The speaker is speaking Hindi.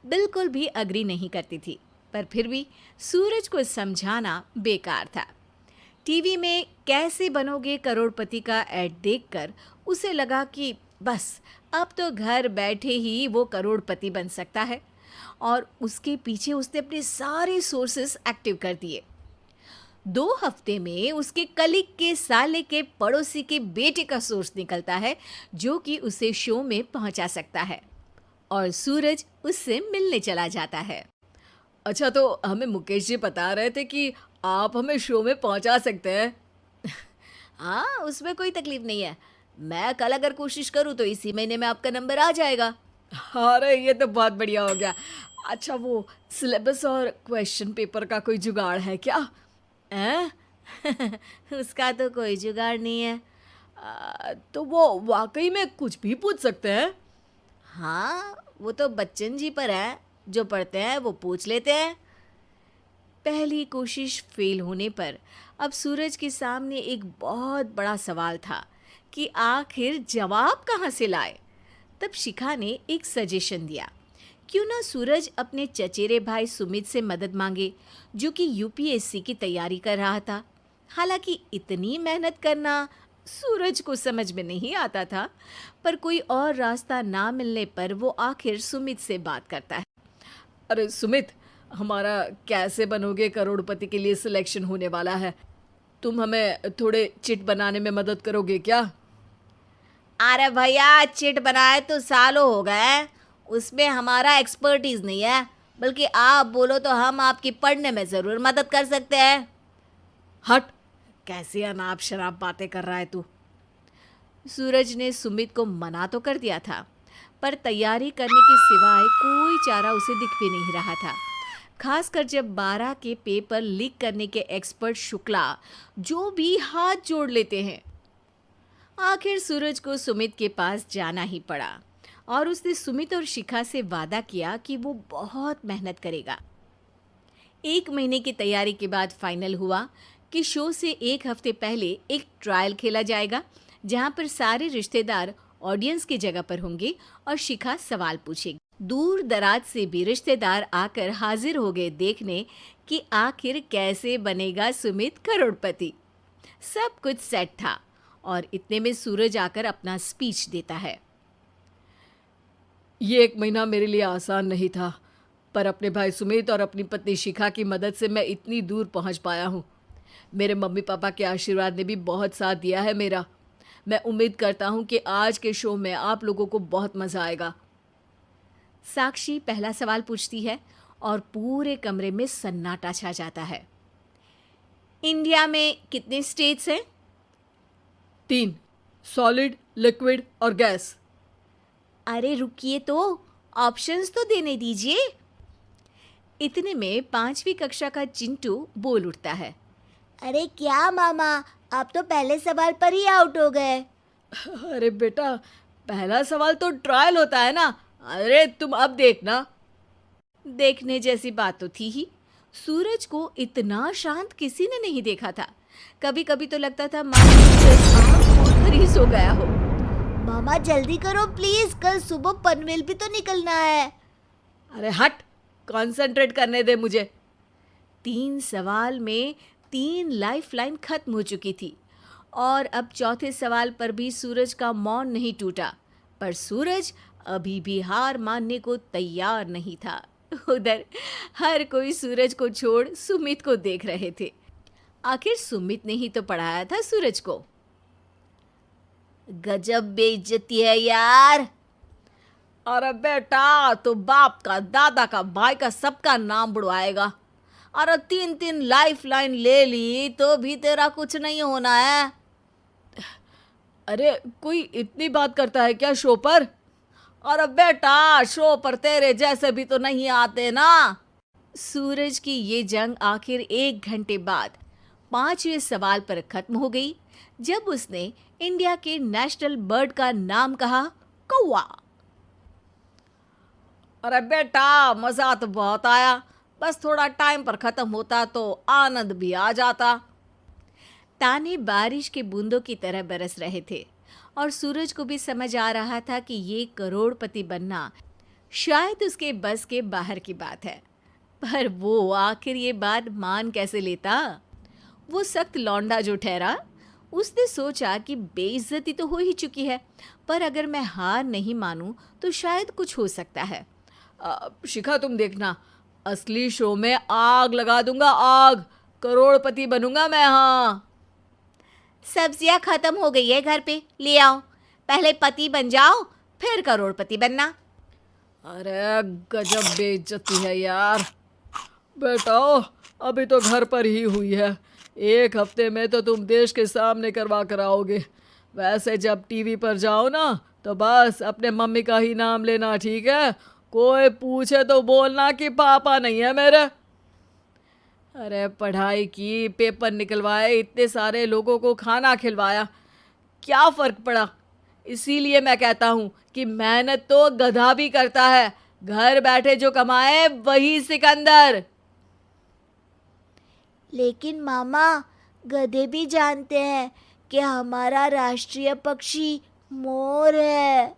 बिल्कुल भी अग्री नहीं करती थी, पर फिर भी सूरज को समझाना बेकार था। टीवी में कैसे बनोगे करोड़पति का ऐड देखकर उसे लगा कि बस अब तो घर बैठे ही वो करोड़पति बन सकता है, और उसके पीछे उसने अपने सारे सोर्सेस एक्टिव कर दिए। 2 हफ्ते में उसके कलीग के साले के पड़ोसी के बेटे का सोर्स निकलता है जो कि उसे शो में पहुंचा सकता है, और सूरज उससे मिलने चला जाता है। अच्छा, तो हमें मुकेश जी बता रहे थे कि आप हमें शो में पहुंचा सकते हैं। हाँ, उसमें कोई तकलीफ नहीं है। मैं कल अगर कोशिश करूँ तो इसी महीने में आपका नंबर आ जाएगा। अरे ये तो बहुत बढ़िया हो गया। अच्छा, वो सिलेबस और क्वेश्चन पेपर का कोई जुगाड़ है क्या? हैं? उसका तो कोई जुगाड़ नहीं है। तो वो वाकई में कुछ भी पूछ सकते हैं? हाँ, वो तो बच्चन जी पर है, जो पढ़ते हैं वो पूछ लेते हैं। पहली कोशिश फेल होने पर अब सूरज के सामने एक बहुत बड़ा सवाल था कि आखिर जवाब कहाँ से लाए। तब शिखा ने एक सजेशन दिया, क्यों ना सूरज अपने चचेरे भाई सुमित से मदद मांगे, जो कि यूपीएससी की तैयारी कर रहा था। हालांकि इतनी मेहनत करना सूरज को समझ में नहीं आता था, पर कोई और रास्ता ना मिलने पर वो आखिर सुमित से बात करता है। अरे सुमित, हमारा कैसे बनोगे करोड़पति के लिए सिलेक्शन होने वाला है। तुम हमें थोड़े चिट बनाने में मदद करोगे क्या? अरे भैया, चिट बनाए तो सालों हो गए, उसमें हमारा एक्सपर्टीज नहीं है। बल्कि आप बोलो तो हम आपकी पढ़ने में ज़रूर मदद कर सकते हैं। हट, कैसी अनाप शराब बातें कर रहा है तू। सूरज ने सुमित को मना तो कर दिया था, पर तैयारी करने के सिवाय कोई चारा उसे दिख भी नहीं रहा था। खासकर जब 12 के पेपर लीक करने के एक्सपर्ट शुक्ला जो भी हाथ जोड़ लेते हैं। आखिर सूरज को सुमित के पास जाना ही पड़ा, और उसने सुमित और शिखा से वादा किया कि वो बहुत मेहनत करेगा। 1 महीने की तैयारी के बाद फाइनल हुआ कि शो से 1 हफ्ते पहले एक ट्रायल खेला जाएगा, जहां पर सारे रिश्तेदार ऑडियंस की जगह पर होंगे और शिखा सवाल पूछेगी। दूर दराज से भी रिश्तेदार आकर हाजिर हो गए देखने कि आखिर कैसे बनेगा सुमित करोड़पति। सब कुछ सेट था, और इतने में सूरज आकर अपना स्पीच देता है। ये 1 महीना मेरे लिए आसान नहीं था, पर अपने भाई सुमित और अपनी पत्नी शिखा की मदद से मैं इतनी दूर पहुंच पाया हूँ। मेरे मम्मी पापा के आशीर्वाद ने भी बहुत साथ दिया है मेरा। मैं उम्मीद करता हूँ कि आज के शो में आप लोगों को बहुत मज़ा आएगा। साक्षी पहला सवाल पूछती है, और पूरे कमरे में सन्नाटा छा जाता है। इंडिया में कितने स्टेट्स हैं? 3, सॉलिड, लिक्विड और गैस। अरे रुकिए, तो ऑप्शंस तो देने दीजिए। इतने में 5वीं कक्षा का चिंटू बोल उठता है। अरे क्या मामा, आप तो पहले सवाल पर ही आउट हो गए। अरे बेटा, पहला सवाल तो ट्रायल होता है ना। अरे तुम अब देखना। देखने जैसी बात तो थी ही। सूरज को इतना शांत किसी ने नहीं देखा था। कभी कभी तो लगता था मानो सूरज आँख खोल कर ही सो गया हो। मामा जल्दी करो प्लीज, कल सुबह पनवेल भी तो निकलना है। अरे हट, कंसंट्रेट करने दे मुझे। 3 सवाल में 3 लाइफलाइन खत्म हो चुकी थी, और अब चौथे सवाल पर भी सूरज का मौन नहीं टूटा। पर सूरज अभी भी हार मानने को तैयार नहीं था। उधर हर कोई सूरज को छोड़ सुमित को देख रहे थे। आखिर सुमित ने ही तो पढ़ाया था सूरज को। गजब बेइज्जती है यार। अरे बेटा, तो बाप का, दादा का, भाई का, सबका नाम बुड़वाएगा। अरे 3 लाइफ लाइन ले ली तो भी तेरा कुछ नहीं होना है। अरे कोई इतनी बात करता है क्या शो पर? अरे बेटा, शो पर तेरे जैसे भी तो नहीं आते ना। सूरज की ये जंग आखिर 1 घंटे बाद 5वें सवाल पर खत्म हो गई, जब उसने इंडिया के नेशनल बर्ड का नाम कहा, कौवा। अरे बेटा, मजा तो बहुत आया, बस थोड़ा टाइम पर खत्म होता तो आनंद भी आ जाता। ताने बारिश के बूंदों की तरह बरस रहे थे, और सूरज को भी समझ आ रहा था कि ये करोड़पति बनना शायद उसके बस के बाहर की बात है, पर वो आखिर ये बात मान कैसे लेता। वो सख्त लौंडा जो ठहरा, उसने सोचा कि बेइज्जती तो हो ही चुकी है, पर अगर मैं हार नहीं मानूं तो शायद कुछ हो सकता है। शिखा, तुम देखना, असली शो में आग लगा दूंगा, आग, करोड़पति बनूंगा मैं। हाँ, सब्जियां खत्म हो गई है घर पे, ले आओ। पहले पति बन जाओ, फिर करोड़पति बनना। अरे गजब बेइज्जती है यार। बेटा, अभी तो घर पर ही हुई है, 1 हफ्ते में तो तुम देश के सामने करवा कर आओगे। वैसे जब टीवी पर जाओ ना तो बस अपने मम्मी का ही नाम लेना, ठीक है? कोई पूछे तो बोलना कि पापा नहीं है मेरे। अरे पढ़ाई की, पेपर निकलवाए, इतने सारे लोगों को खाना खिलवाया, क्या फ़र्क पड़ा? इसीलिए मैं कहता हूँ कि मेहनत तो गधा भी करता है, घर बैठे जो कमाए वही सिकंदर। लेकिन मामा, गधे भी जानते हैं कि हमारा राष्ट्रीय पक्षी मोर है।